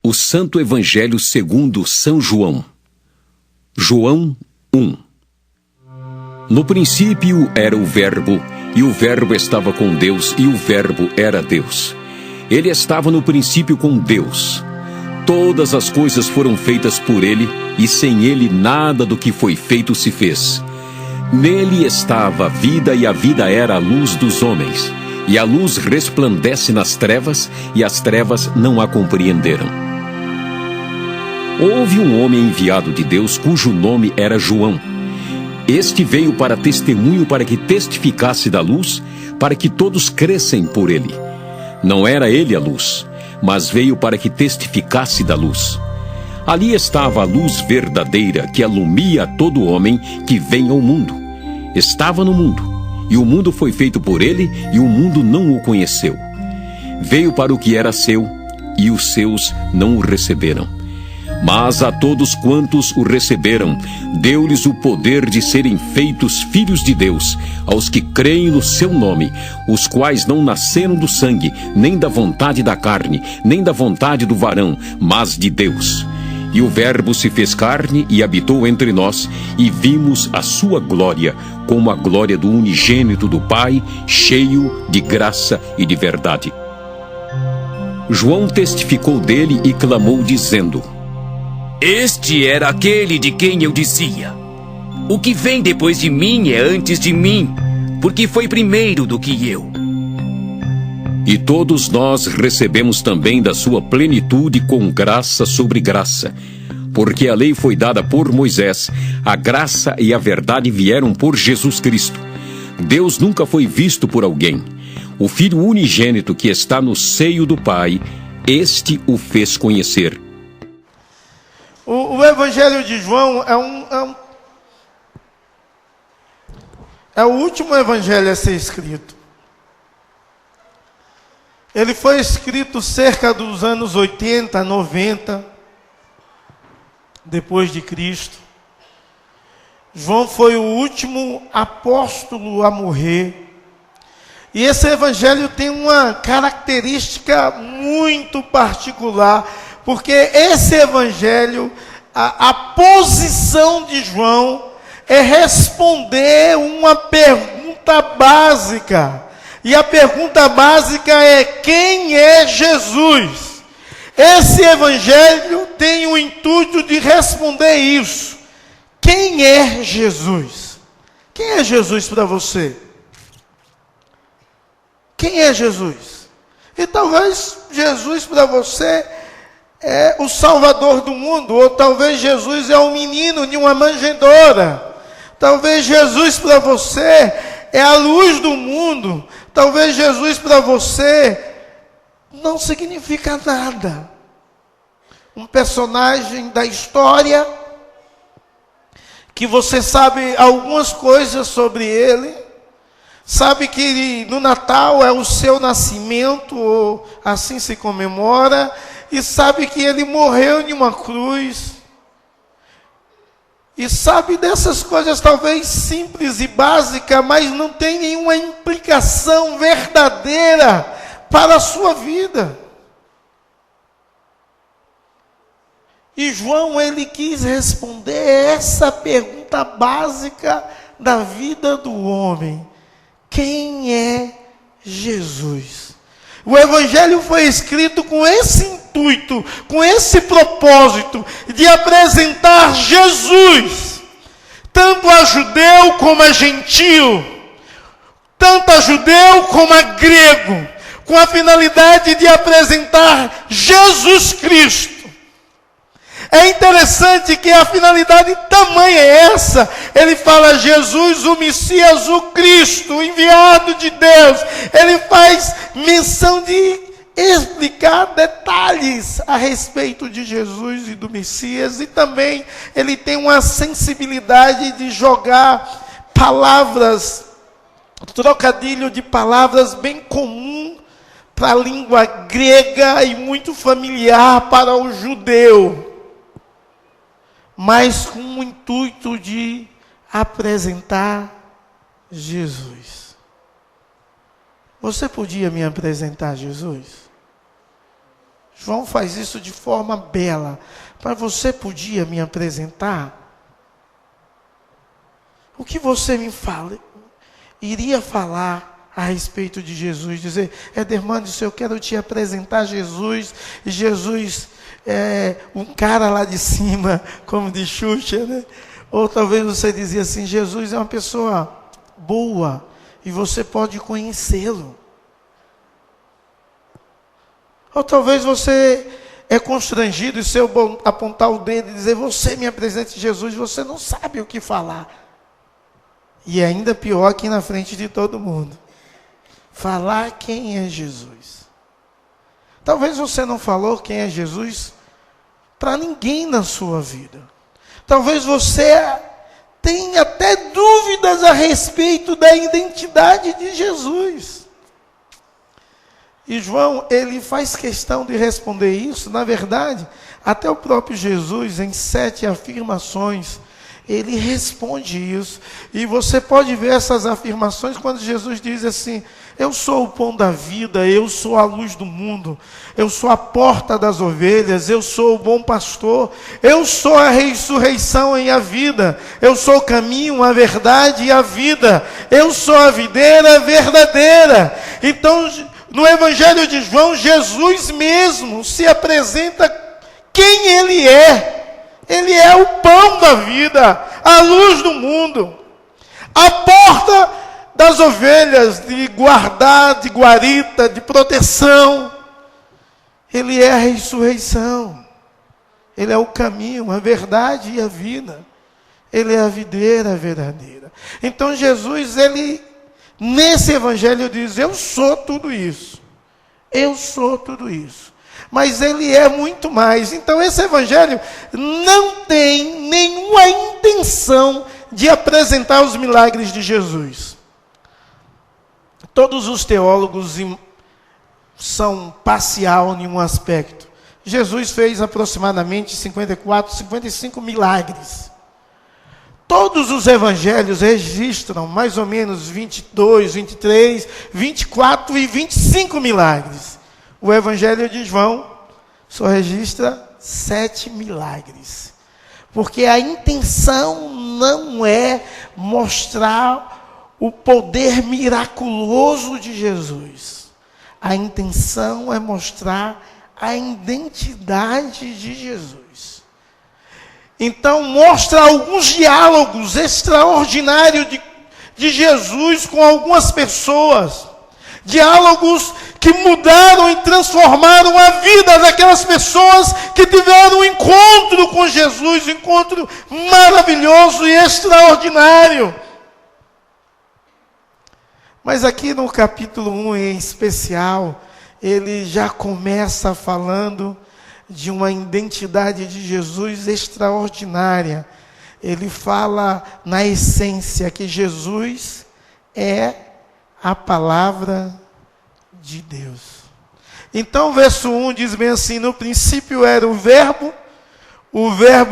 O Santo Evangelho segundo São João. João 1. No princípio era o Verbo, e o Verbo estava com Deus, e o Verbo era Deus. Ele estava no princípio com Deus. Todas as coisas foram feitas por ele, e sem ele nada do que foi feito se fez. Nele estava a vida, e a vida era a luz dos homens. E a luz resplandece nas trevas, e as trevas não a compreenderam. Houve um homem enviado de Deus, cujo nome era João. Este veio para testemunho, para que testificasse da luz, para que todos crescem por ele. Não era ele a luz, mas veio para que testificasse da luz. Ali estava a luz verdadeira, que alumia a todo homem que vem ao mundo. Estava no mundo, e o mundo foi feito por ele, e o mundo não o conheceu. Veio para o que era seu, e os seus não o receberam. Mas a todos quantos o receberam, deu-lhes o poder de serem feitos filhos de Deus, aos que creem no seu nome, os quais não nasceram do sangue, nem da vontade da carne, nem da vontade do varão, mas de Deus. E o Verbo se fez carne e habitou entre nós, e vimos a sua glória, como a glória do unigênito do Pai, cheio de graça e de verdade. João testificou dele e clamou, dizendo: Este era aquele de quem eu dizia: o que vem depois de mim é antes de mim, porque foi primeiro do que eu. E todos nós recebemos também da sua plenitude com graça sobre graça. Porque a lei foi dada por Moisés, a graça e a verdade vieram por Jesus Cristo. Deus nunca foi visto por alguém. O Filho unigênito que está no seio do Pai, este o fez conhecer. O Evangelho de João é o último evangelho a ser escrito. Ele foi escrito cerca dos anos 80, 90, depois de Cristo. João foi o último apóstolo a morrer. E esse evangelho tem uma característica muito particular, porque esse evangelho, a posição de João é responder uma pergunta básica. E a pergunta básica é: quem é Jesus? Esse evangelho tem o intuito de responder isso. Quem é Jesus? Quem é Jesus para você? Quem é Jesus? E talvez Jesus para você é o Salvador do mundo, ou talvez Jesus é um menino de uma manjedoura. Talvez Jesus para você é a luz do mundo. Talvez Jesus para você não significa nada. Um personagem da história que você sabe algumas coisas sobre ele, sabe que no Natal é o seu nascimento, ou assim se comemora, e sabe que ele morreu em uma cruz, e sabe dessas coisas talvez simples e básicas, mas não tem nenhuma implicação verdadeira para a sua vida. E João, ele quis responder essa pergunta básica da vida do homem: quem é Jesus? O Evangelho foi escrito com esse intuito, com esse propósito de apresentar Jesus, tanto a judeu como a gentil, tanto a judeu como a grego, com a finalidade de apresentar Jesus Cristo. É interessante que a finalidade tamanha é essa. Ele fala Jesus, o Messias, o Cristo, o enviado de Deus. Ele faz menção de explicar detalhes a respeito de Jesus e do Messias. E também ele tem uma sensibilidade de jogar palavras, trocadilho de palavras bem comum para a língua grega e muito familiar para o judeu, mas com o intuito de apresentar Jesus. Você podia me apresentar Jesus? João faz isso de forma bela. Mas você podia me apresentar? O que você me fala? Iria falar a respeito de Jesus, dizer: Edermandes, eu quero te apresentar Jesus, e Jesus é um cara lá de cima, como de Xuxa, né? Ou talvez você dizia assim: Jesus é uma pessoa boa, e você pode conhecê-lo. Ou talvez você é constrangido, e se eu apontar o dedo e dizer: você me apresente Jesus, você não sabe o que falar. E ainda pior, aqui na frente de todo mundo. Falar quem é Jesus. Talvez você não falou quem é Jesus para ninguém na sua vida. Talvez você tenha até dúvidas a respeito da identidade de Jesus. E João, ele faz questão de responder isso. Na verdade, até o próprio Jesus, em 7 afirmações, ele responde isso. E você pode ver essas afirmações quando Jesus diz assim: eu sou o pão da vida, eu sou a luz do mundo, eu sou a porta das ovelhas, eu sou o bom pastor, eu sou a ressurreição e a vida, eu sou o caminho, a verdade e a vida, eu sou a videira verdadeira. Então, no Evangelho de João, Jesus mesmo se apresenta quem ele é. Ele é o pão da vida, a luz do mundo, a porta das ovelhas, de guardar, de guarita, de proteção. Ele é a ressurreição. Ele é o caminho, a verdade e a vida. Ele é a videira verdadeira. Então Jesus, ele, nesse evangelho diz: eu sou tudo isso. Eu sou tudo isso. Mas ele é muito mais. Então esse evangelho não tem nenhuma intenção de apresentar os milagres de Jesus. Todos os teólogos são parcial em um aspecto. Jesus fez aproximadamente 54, 55 milagres. Todos os evangelhos registram mais ou menos 22, 23, 24 e 25 milagres. O Evangelho de João só registra 7 milagres. Porque a intenção não é mostrar o poder miraculoso de Jesus. A intenção é mostrar a identidade de Jesus. Então mostra alguns diálogos extraordinários de Jesus com algumas pessoas. Diálogos que mudaram e transformaram a vida daquelas pessoas que tiveram um encontro com Jesus, um encontro maravilhoso e extraordinário. Mas aqui no capítulo 1 em especial, ele já começa falando de uma identidade de Jesus extraordinária. Ele fala na essência que Jesus é a palavra de Deus. Então, verso 1 diz bem assim: no princípio era o verbo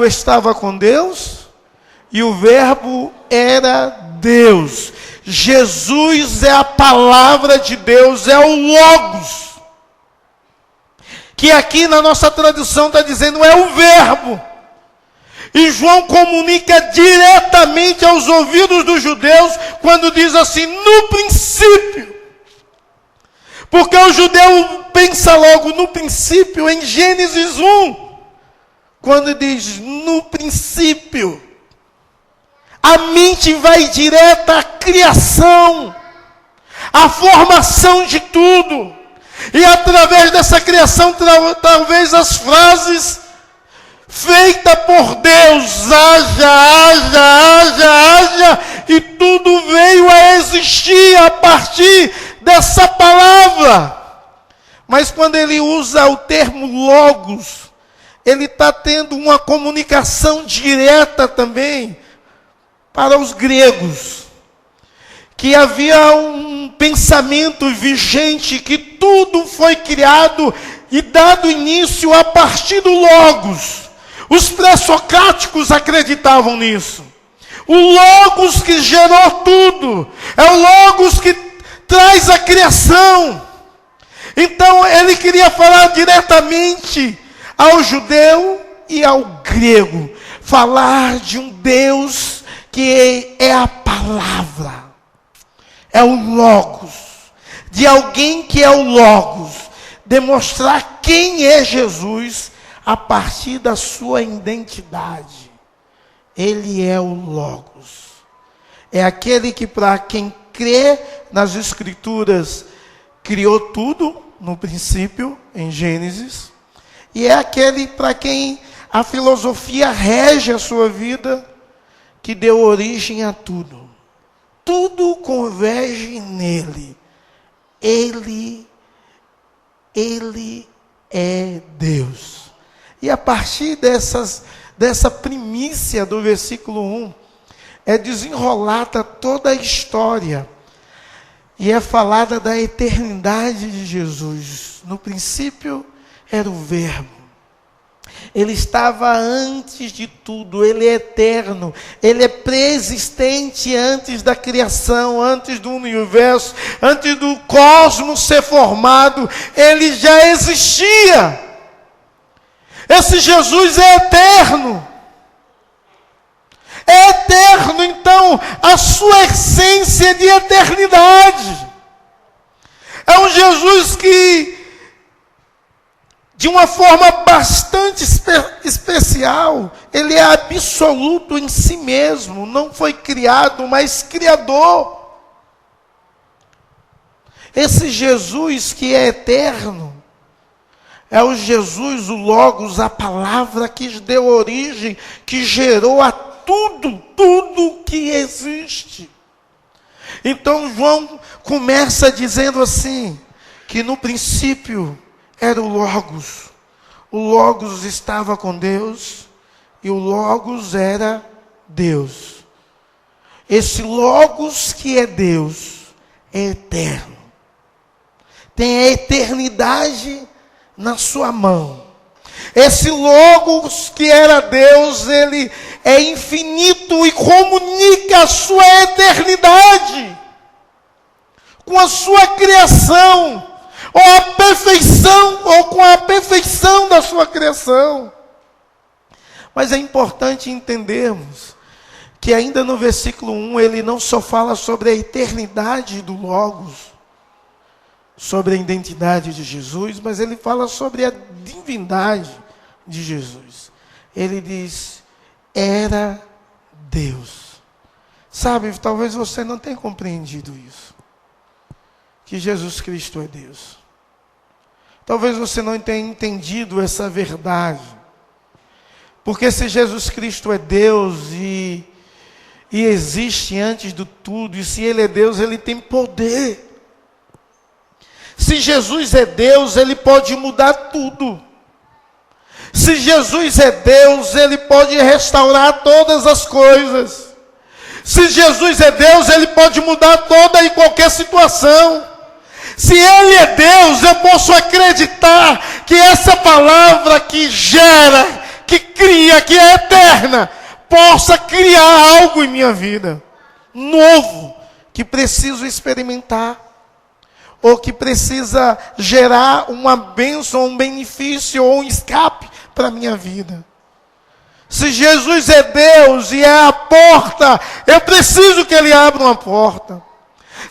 estava com Deus, e o verbo era Deus. Jesus é a palavra de Deus, é o Logos. Que aqui na nossa tradução está dizendo é o verbo. E João comunica diretamente aos ouvidos dos judeus quando diz assim: no princípio. Porque o judeu pensa logo no princípio, em Gênesis 1. Quando diz no princípio, a mente vai direta à criação, à formação de tudo. E através dessa criação, talvez as frases feita por Deus, haja, e tudo veio a existir a partir dessa palavra. Mas quando ele usa o termo logos, ele está tendo uma comunicação direta também para os gregos, que havia um pensamento vigente que tudo foi criado e dado início a partir do logos. Os pré-socráticos acreditavam nisso. O Logos que gerou tudo. É o Logos que traz a criação. Então ele queria falar diretamente ao judeu e ao grego. Falar de um Deus que é a palavra. É o Logos. De alguém que é o Logos. Demonstrar quem é Jesus a partir da sua identidade. Ele é o Logos. É aquele que, para quem crê nas Escrituras, criou tudo no princípio, em Gênesis. E é aquele para quem a filosofia rege a sua vida, que deu origem a tudo. Tudo converge nele. Ele é Deus. E a partir dessa primícia do versículo 1, é desenrolada toda a história. E é falada da eternidade de Jesus. No princípio era o Verbo. Ele estava antes de tudo, ele é eterno, ele é preexistente antes da criação, antes do universo, antes do cosmos ser formado, ele já existia. Esse Jesus é eterno. É eterno, então, a sua essência de eternidade. É um Jesus que, de uma forma bastante especial, ele é absoluto em si mesmo, não foi criado, mas criador. Esse Jesus que é eterno, é o Jesus, o Logos, a palavra que deu origem, que gerou a tudo que existe. Então João começa dizendo assim, que no princípio era o Logos. O Logos estava com Deus e o Logos era Deus. Esse Logos que é Deus é eterno. Tem a eternidade na sua mão. Esse Logos que era Deus, ele é infinito e comunica a sua eternidade com a sua criação, ou com a perfeição da sua criação. Mas é importante entendermos que ainda no versículo 1, ele não só fala sobre a eternidade do Logos, sobre a identidade de Jesus, mas ele fala sobre a divindade de Jesus. Ele diz, era Deus. Sabe, talvez você não tenha compreendido isso, que Jesus Cristo é Deus. Talvez você não tenha entendido essa verdade, porque se Jesus Cristo é Deus e existe antes de tudo, e se Ele é Deus, Ele tem poder. Se Jesus é Deus, Ele pode mudar tudo. Se Jesus é Deus, Ele pode restaurar todas as coisas. Se Jesus é Deus, Ele pode mudar toda e qualquer situação. Se Ele é Deus, eu posso acreditar que essa palavra que gera, que cria, que é eterna, possa criar algo em minha vida, novo, que preciso experimentar, ou que precisa gerar uma bênção, um benefício, ou um escape para a minha vida. Se Jesus é Deus e é a porta, eu preciso que Ele abra uma porta.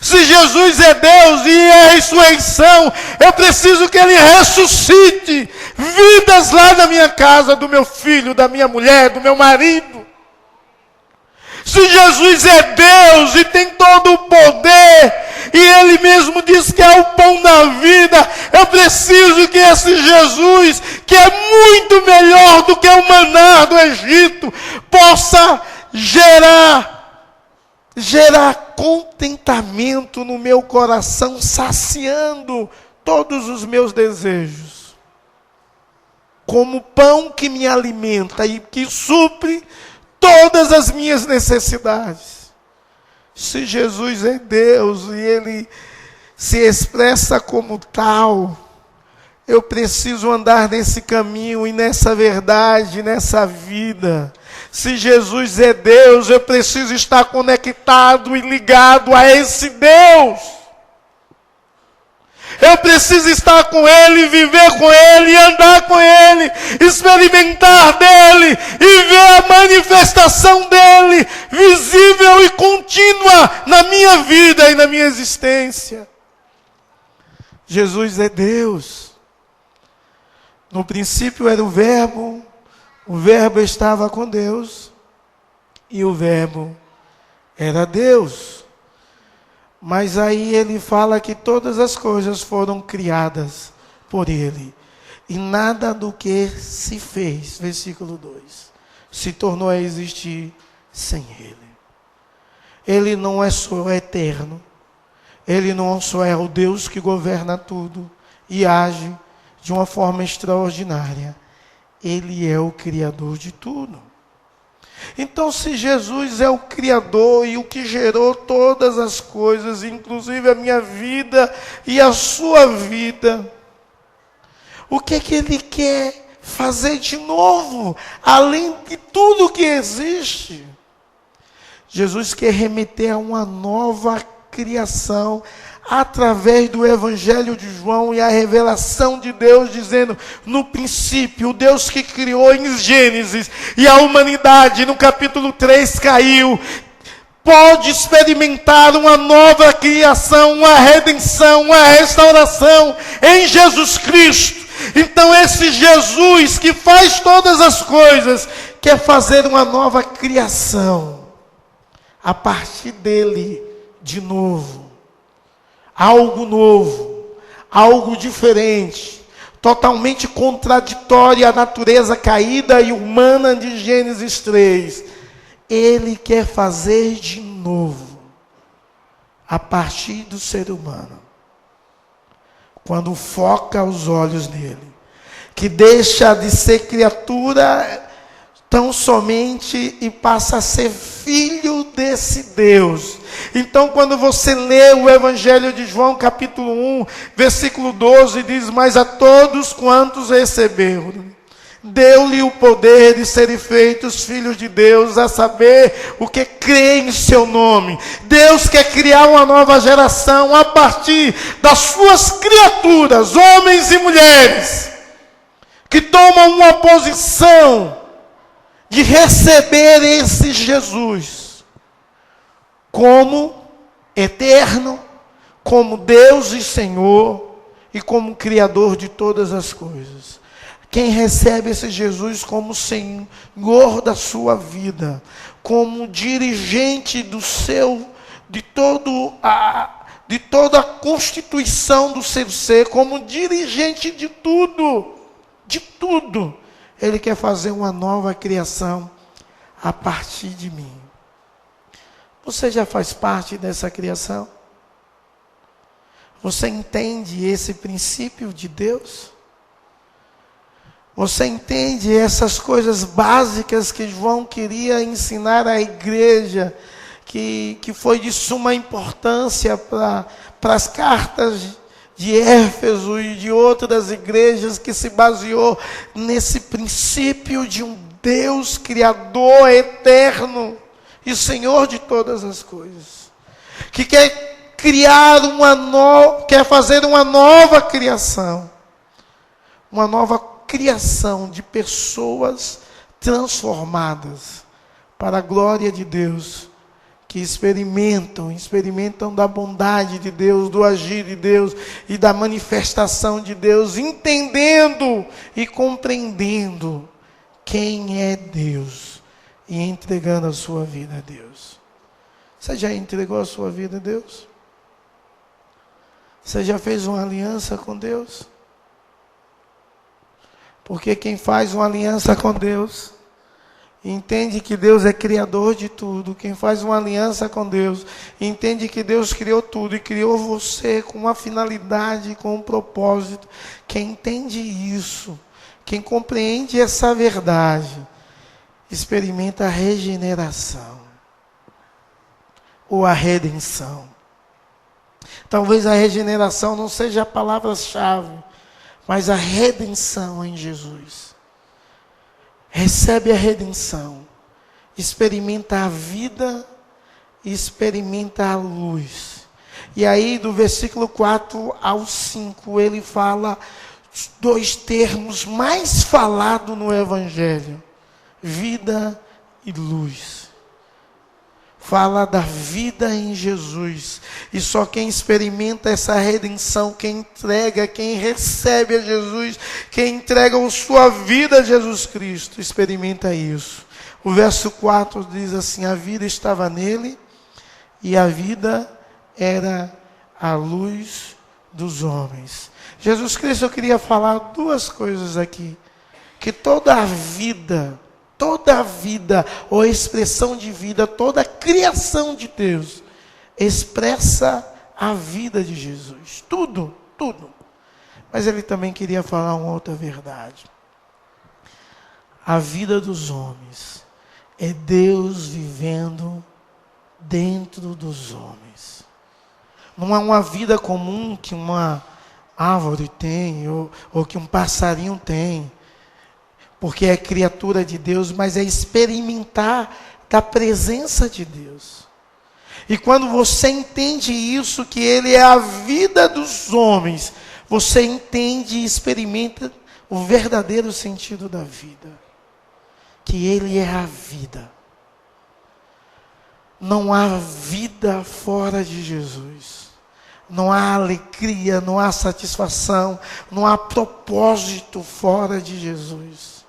Se Jesus é Deus e é a ressurreição, eu preciso que Ele ressuscite vidas lá na minha casa, do meu filho, da minha mulher, do meu marido. Se Jesus é Deus e tem todo o poder, e Ele mesmo diz que é o pão da vida, eu preciso que esse Jesus, que é muito melhor do que o maná do Egito, possa gerar contentamento no meu coração, saciando todos os meus desejos. Como pão que me alimenta e que supre todas as minhas necessidades. Se Jesus é Deus e Ele se expressa como tal, eu preciso andar nesse caminho e nessa verdade, nessa vida. Se Jesus é Deus, eu preciso estar conectado e ligado a esse Deus. Eu preciso estar com Ele, viver com Ele, andar com Ele, experimentar dEle e ver a manifestação dEle visível e contínua na minha vida e na minha existência. Jesus é Deus. No princípio era o Verbo estava com Deus e o Verbo era Deus. Mas aí ele fala que todas as coisas foram criadas por ele. E nada do que se fez, versículo 2, se tornou a existir sem ele. Ele não é só eterno. Ele não só é o Deus que governa tudo e age de uma forma extraordinária. Ele é o Criador de tudo. Então, se Jesus é o Criador e o que gerou todas as coisas, inclusive a minha vida e a sua vida, o que é que Ele quer fazer de novo, além de tudo que existe? Jesus quer remeter a uma nova criação, através do Evangelho de João e a revelação de Deus, dizendo, no princípio, o Deus que criou em Gênesis, e a humanidade no capítulo 3 caiu, pode experimentar uma nova criação, uma redenção, uma restauração em Jesus Cristo. Então esse Jesus que faz todas as coisas, quer fazer uma nova criação, a partir dele, de novo. Algo novo, algo diferente, totalmente contraditório à natureza caída e humana de Gênesis 3. Ele quer fazer de novo, a partir do ser humano, quando foca os olhos nele, que deixa de ser criatura tão somente e passa a ser filho desse Deus. Então, quando você lê o Evangelho de João, capítulo 1, versículo 12, diz, mas a todos quantos receberam, deu-lhe o poder de serem feitos filhos de Deus, a saber, o que crê em seu nome. Deus quer criar uma nova geração a partir das suas criaturas, homens e mulheres, que tomam uma posição de receber esse Jesus como eterno, como Deus e Senhor e como Criador de todas as coisas. Quem recebe esse Jesus como Senhor da sua vida, como dirigente de toda a constituição do seu ser, como dirigente de tudo, Ele quer fazer uma nova criação a partir de mim. Você já faz parte dessa criação? Você entende esse princípio de Deus? Você entende essas coisas básicas que João queria ensinar à igreja, que foi de suma importância para as cartas de Éfeso e de outras igrejas, que se baseou nesse princípio de um Deus criador eterno e Senhor de todas as coisas, que quer quer fazer uma nova criação de pessoas transformadas para a glória de Deus, que experimentam da bondade de Deus, do agir de Deus e da manifestação de Deus, entendendo e compreendendo quem é Deus e entregando a sua vida a Deus. Você já entregou a sua vida a Deus? Você já fez uma aliança com Deus? Porque quem faz uma aliança com Deus entende que Deus é criador de tudo. Quem faz uma aliança com Deus entende que Deus criou tudo e criou você com uma finalidade, com um propósito. Quem entende isso, quem compreende essa verdade, experimenta a regeneração ou a redenção. Talvez a regeneração não seja a palavra-chave, mas a redenção em Jesus. Recebe a redenção, experimenta a vida, experimenta a luz. E aí, do versículo 4 ao 5, ele fala os dois termos mais falados no Evangelho: vida e luz. Fala da vida em Jesus. E só quem experimenta essa redenção, quem entrega, quem recebe a Jesus, quem entrega a sua vida a Jesus Cristo, experimenta isso. O verso 4 diz assim: a vida estava nele, e a vida era a luz dos homens. Jesus Cristo, eu queria falar duas coisas aqui. Que toda a vida, ou expressão de vida, toda a criação de Deus, expressa a vida de Jesus. Tudo. Mas ele também queria falar uma outra verdade. A vida dos homens é Deus vivendo dentro dos homens. Não é uma vida comum que uma árvore tem, ou que um passarinho tem, porque é criatura de Deus, mas é experimentar da presença de Deus. E quando você entende isso, que Ele é a vida dos homens, você entende e experimenta o verdadeiro sentido da vida. Que Ele é a vida. Não há vida fora de Jesus. Não há alegria, não há satisfação, não há propósito fora de Jesus.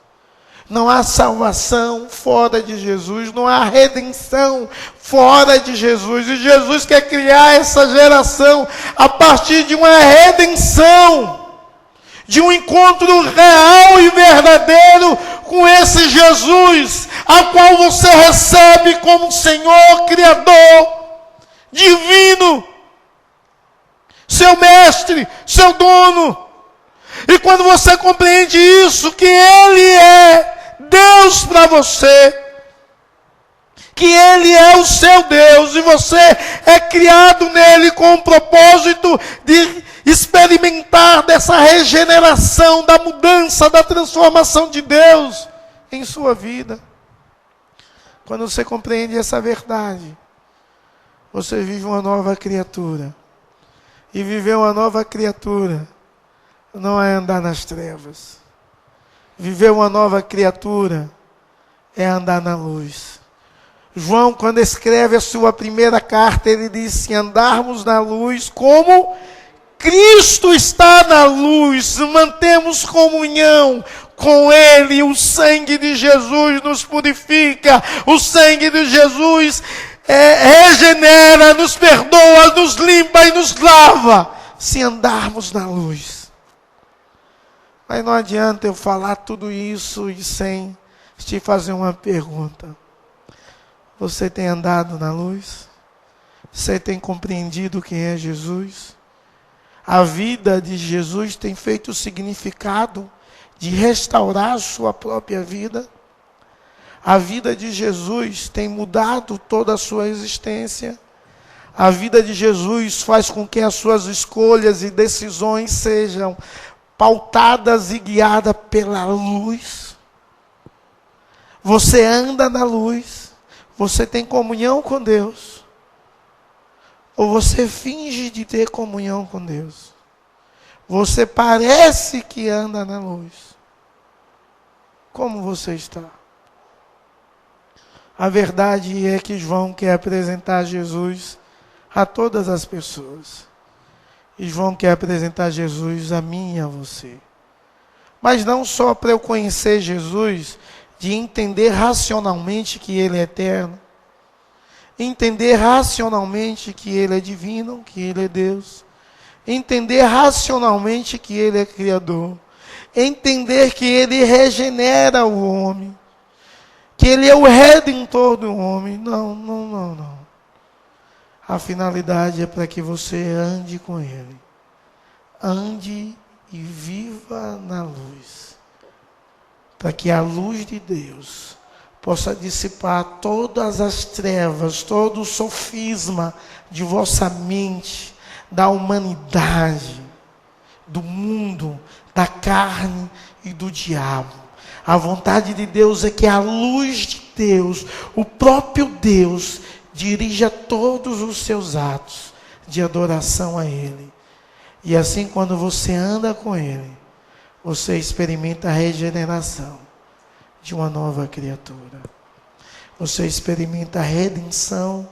Não há salvação fora de Jesus, não há redenção fora de Jesus. E Jesus quer criar essa geração a partir de uma redenção, de um encontro real e verdadeiro com esse Jesus, a qual você recebe como Senhor, Criador, divino, seu mestre, seu dono. E quando você compreende isso, que Ele é Deus para você, que Ele é o seu Deus, e você é criado nele com o propósito de experimentar dessa regeneração, da mudança, da transformação de Deus em sua vida. Quando você compreende essa verdade, você vive uma nova criatura. E viver uma nova criatura não é andar nas trevas. Viver uma nova criatura é andar na luz. João, quando escreve a sua primeira carta, ele diz: se andarmos na luz como Cristo está na luz, mantemos comunhão com Ele. O sangue de Jesus nos purifica, o sangue de Jesus regenera, nos perdoa, nos limpa e nos lava, se andarmos na luz. Mas não adianta eu falar tudo isso e sem te fazer uma pergunta. Você tem andado na luz? Você tem compreendido quem é Jesus? A vida de Jesus tem feito o significado de restaurar a sua própria vida? A vida de Jesus tem mudado toda a sua existência? A vida de Jesus faz com que as suas escolhas e decisões sejam pautadas e guiadas pela luz? Você anda na luz? Você tem comunhão com Deus? Ou você finge de ter comunhão com Deus? Você parece que anda na luz. Como você está? A verdade é que João quer apresentar Jesus a todas as pessoas. E João quer apresentar Jesus a mim e a você. Mas não só para eu conhecer Jesus, de entender racionalmente que Ele é eterno, entender racionalmente que Ele é divino, que Ele é Deus, entender racionalmente que Ele é Criador, entender que Ele regenera o homem, que Ele é o Redentor do homem. Não. A finalidade é para que você ande com Ele. Ande e viva na luz. Para que a luz de Deus possa dissipar todas as trevas, todo o sofisma de vossa mente, da humanidade, do mundo, da carne e do diabo. A vontade de Deus é que a luz de Deus, o próprio Deus, dirija todos os seus atos, de adoração a Ele. E assim, quando você anda com Ele, você experimenta a regeneração de uma nova criatura. Você experimenta a redenção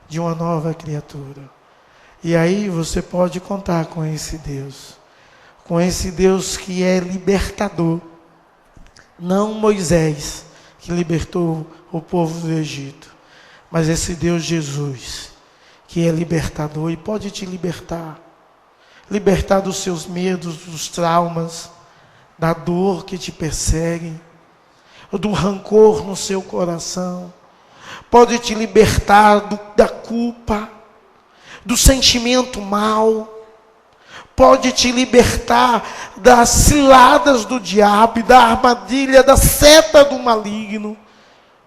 de uma nova criatura. E aí você pode contar com esse Deus. Com esse Deus que é libertador. Não Moisés, que libertou o povo do Egito. Mas esse Deus Jesus, que é libertador e pode te libertar. Libertar dos seus medos, dos traumas, da dor que te persegue, do rancor no seu coração. Pode te libertar da culpa, do sentimento mal. Pode te libertar das ciladas do diabo, da armadilha, da seta do maligno.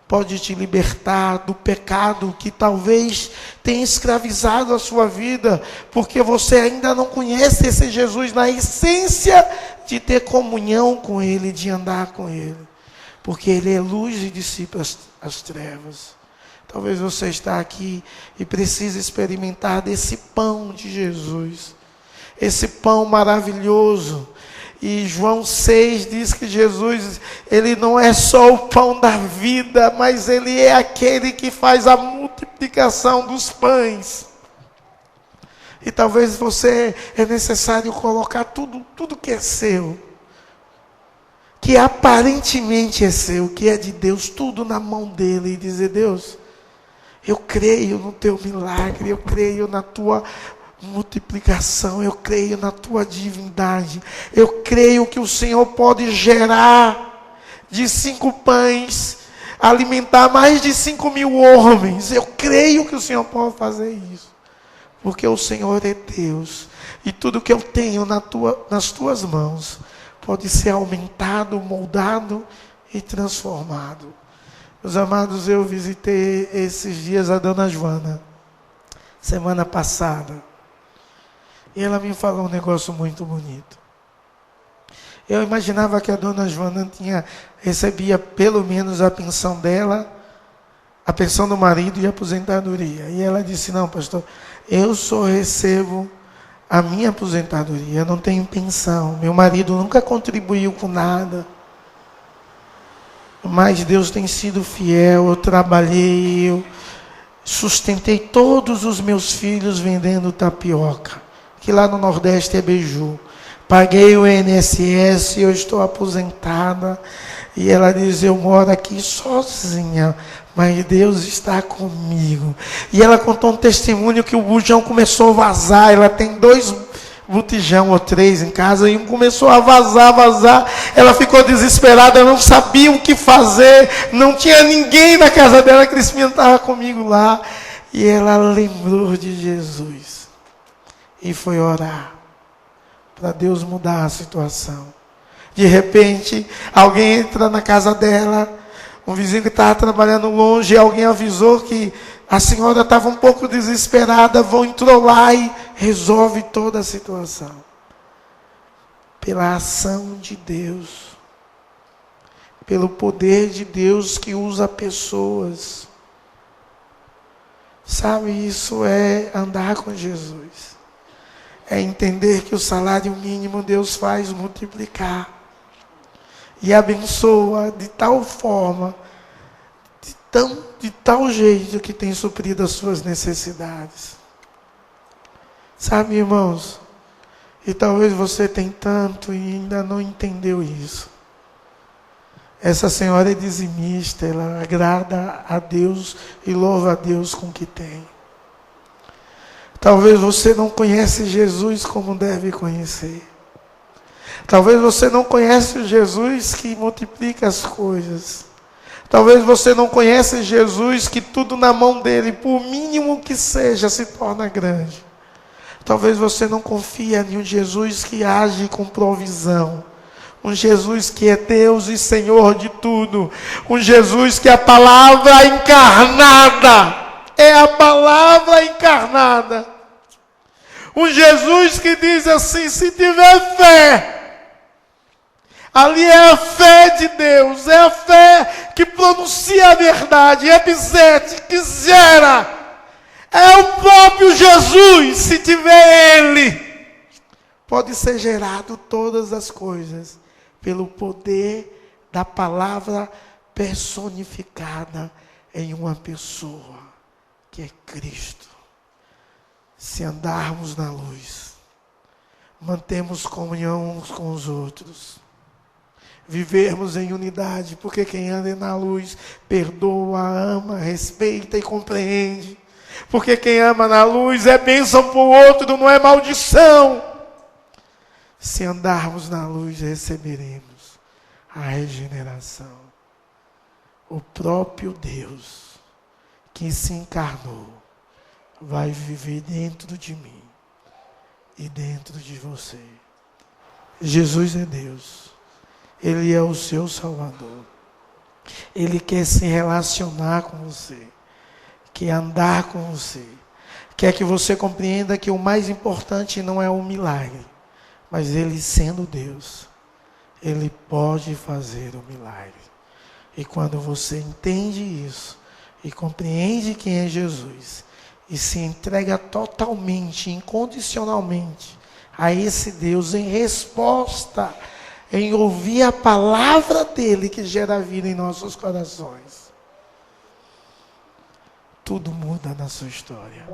Pode te libertar do pecado que talvez tenha escravizado a sua vida, porque você ainda não conhece esse Jesus na essência de ter comunhão com Ele, de andar com Ele. Porque Ele é luz e dissipa as trevas. Talvez você está aqui e precise experimentar desse pão de Jesus. Esse pão maravilhoso. E João 6 diz que Jesus, Ele não é só o pão da vida, mas Ele é aquele que faz a multiplicação dos pães. E talvez é necessário colocar tudo que é seu, que aparentemente é seu, que é de Deus, tudo na mão dEle, e dizer: Deus, eu creio no Teu milagre, eu creio na Tua multiplicação, eu creio na Tua divindade, eu creio que o Senhor pode gerar de 5 pães, alimentar mais de 5.000 homens. Eu creio que o Senhor pode fazer isso, porque o Senhor é Deus, e tudo que eu tenho nas Tuas mãos pode ser aumentado, moldado e transformado. Meus amados, eu visitei esses dias a Dona Joana, semana passada. E ela me falou um negócio muito bonito. Eu imaginava que a Dona Joana recebia pelo menos a pensão dela, a pensão do marido e a aposentadoria. E ela disse: não, pastor, eu só recebo a minha aposentadoria, eu não tenho pensão. Meu marido nunca contribuiu com nada. Mas Deus tem sido fiel, eu trabalhei, eu sustentei todos os meus filhos vendendo tapioca, que lá no Nordeste é beiju. Paguei o INSS, eu estou aposentada. E ela diz: eu moro aqui sozinha, mas Deus está comigo. E ela contou um testemunho que o bujão começou a vazar. Ela tem 2 botijão ou 3 em casa, e um começou a vazar. Ela ficou desesperada, não sabia o que fazer, não tinha ninguém na casa dela. A Crispinha estava comigo lá, e ela lembrou de Jesus e foi orar para Deus mudar a situação. De repente, alguém entra na casa dela, um vizinho que estava trabalhando longe, alguém avisou que a senhora estava um pouco desesperada, entrou lá e resolve toda a situação. Pela ação de Deus, pelo poder de Deus que usa pessoas. Sabe, isso é andar com Jesus. É entender que o salário mínimo Deus faz multiplicar. E abençoa de tal forma, de tal jeito que tem suprido as suas necessidades. Sabe, irmãos, e talvez você tenha tanto e ainda não entendeu isso. Essa senhora é dizimista, ela agrada a Deus e louva a Deus com o que tem. Talvez você não conhece Jesus como deve conhecer. Talvez você não conhece o Jesus que multiplica as coisas. Talvez você não conhece Jesus que tudo na mão dele, por mínimo que seja, se torna grande. Talvez você não confia em um Jesus que age com provisão. Um Jesus que é Deus e Senhor de tudo. Um Jesus que é a palavra encarnada. É a palavra encarnada. Um Jesus que diz assim: se tiver fé, ali é a fé de Deus, é a fé que pronuncia a verdade, é Ebsete, que gera. É o próprio Jesus. Se tiver Ele, pode ser gerado todas as coisas pelo poder da palavra personificada em uma pessoa, que é Cristo. Se andarmos na luz, mantemos comunhão uns com os outros, vivermos em unidade, porque quem anda na luz perdoa, ama, respeita e compreende. Porque quem ama na luz é bênção para o outro, não é maldição. Se andarmos na luz, receberemos a regeneração. O próprio Deus que se encarnou vai viver dentro de mim e dentro de você. Jesus é Deus. Ele é o seu Salvador. Ele quer se relacionar com você, quer andar com você, quer que você compreenda que o mais importante não é o milagre, mas Ele sendo Deus, Ele pode fazer o milagre. E quando você entende isso e compreende quem é Jesus e se entrega totalmente, incondicionalmente a esse Deus em resposta, em ouvir a palavra dele que gera vida em nossos corações, tudo muda na sua história.